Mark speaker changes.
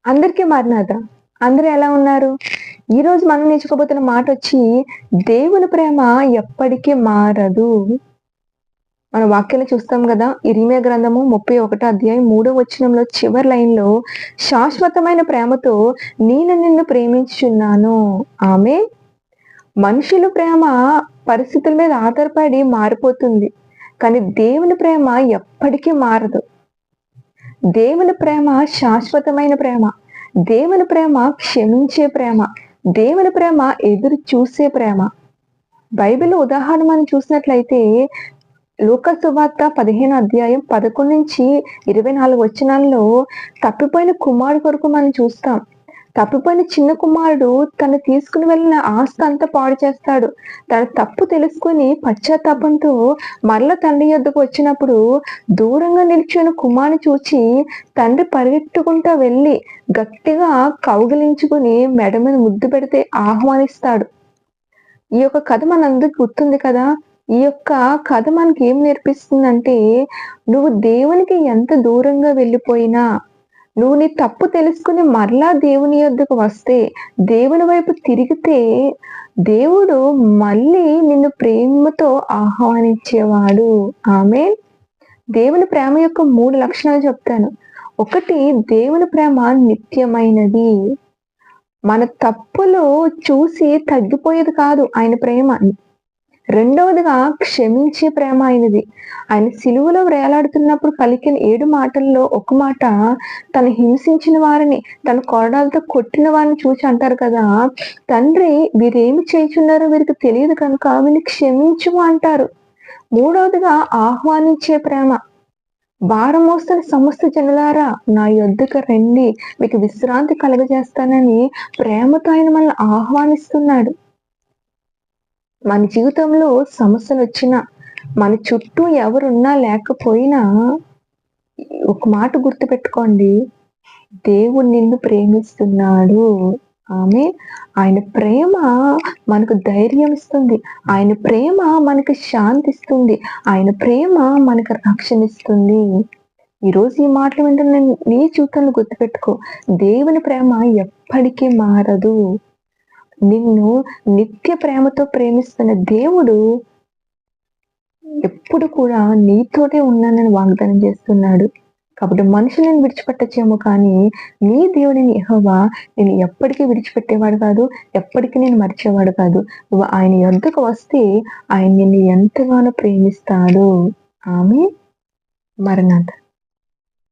Speaker 1: అందరికీ మారినాద. అందరూ ఎలా ఉన్నారు? ఈరోజు మనం నేర్చుకోబోతున్న మాటొచ్చి, దేవుని ప్రేమ ఎప్పటికీ మారదు. మన వాక్యంలో చూస్తాం గదా! ఇర్మీయా గ్రంథము 31 అధ్యాయం 3వ వచనంలో చివరి లైన్‌లో శాశ్వతమైన ప్రేమతో నేను నిన్ను ప్రేమించుచున్నాను. ఆమేన్. మనుషుల ప్రేమ పరిస్థితుల మీద ఆధారపడి మారిపోతుంది. కానీ దేవుని ప్రేమ ఎప్పటికీ మారదు. దేవుని ప్రేమ శాశ్వతమైన ప్రేమ. దేవుని ప్రేమ క్షమించే ప్రేమ. దేవుని ప్రేమ ఎదురు చూసే ప్రేమ. బైబిల్ ఉదాహరణ మనం చూసినట్లయితే లూకా సువార్త 15 అధ్యాయం 11-24 వచనాల్లో తప్పిపోయిన కుమారుడు కొరకు మనం చూస్తాం. తప్పిపోయిన చిన్న కుమారుడు తను తీసుకుని వెళ్ళిన ఆస్తి అంతా పాడు చేస్తాడు. తన తప్పు తెలుసుకొని పశ్చాత్తాపంతో మరల తండ్రి యొద్దకు వచ్చినప్పుడు దూరంగా నిల్చున్న కుమారుని చూచి తండ్రి పరిగెత్తుకుంటా వెళ్ళి గట్టిగా కౌగిలించుకుని మెడ మీద ముద్దు పెడితే ఆహ్వానిస్తాడు. ఈ యొక్క కథ మనందరికి గుర్తుంది కదా! ఈ యొక్క కథ మనకి ఏం నేర్పిస్తుందంటే, నువ్వు దేవునికి ఎంత దూరంగా వెళ్ళిపోయినా, నువ్వు నీ తప్పు తెలుసుకుని మరలా దేవుని యొద్దకు వస్తే, దేవుని వైపు తిరిగితే, దేవుడు మళ్ళీ నిన్ను ప్రేమతో ఆహ్వానించేవాడు. ఆమేన్. దేవుని ప్రేమ యొక్క 3 లక్షణాలు చెప్తాను. ఒకటి, దేవుని ప్రేమ నిత్యమైనది. మన తప్పులు చూసి తగ్గిపోయేది కాదు ఆయన ప్రేమ. రెండవదిగా క్షమించే ప్రేమ ఆయనది. ఆయన సిలువలో వేలాడుతున్నప్పుడు పలికిన 7 మాటల్లో ఒక మాట, తను హింసించిన వారిని, తన కొరడాలతో కొట్టిన వారిని చూసి అంటారు కదా, తండ్రి వీరేమి చేయుచున్నారో వీరికి తెలియదు కనుక వీరిని క్షమించుము అంటారు. మూడవదిగా ఆహ్వానించే ప్రేమ. భారం మోస్తున్న సమస్త జనులారా నా యొద్దకు రండి, మీకు విశ్రాంతి కలుగజేస్తానని ప్రేమతో ఆయన మనల్ని ఆహ్వానిస్తున్నాడు. మన జీవితంలో సమస్యలు వచ్చినా, మన చుట్టూ ఎవరున్నా లేకపోయినా ఒక మాట గుర్తుపెట్టుకోండి, దేవుడు నిన్ను ప్రేమిస్తున్నాడు. ఆమేన్. ఆయన ప్రేమ మనకు ధైర్యం ఇస్తుంది. ఆయన ప్రేమ మనకు శాంతి ఇస్తుంది. ఆయన ప్రేమ మనకు రక్షణ ఇస్తుంది. ఈరోజు ఈ మాటలు వింటున్న నీ జీవితంలో గుర్తుపెట్టుకో, దేవుని ప్రేమ ఎప్పటికీ మారదు. నిన్ను నిత్య ప్రేమతో ప్రేమిస్తున్న దేవుడు ఎప్పుడు కూడా నీతోటే ఉన్నానని వాగ్దానం చేస్తున్నాడు. కాబట్టి మనుషులను విడిచిపెట్టచ్చేమో కానీ నీ దేవుడిని యెహోవా నేను ఎప్పటికీ విడిచిపెట్టేవాడు కాదు, ఎప్పటికీ నేను మర్చేవాడు కాదు. నువ్వు ఆయన యొద్దకు వస్తే ఆయన నిన్ను ఎంతగానో ప్రేమిస్తాడు. ఆమేన్. మరణాత.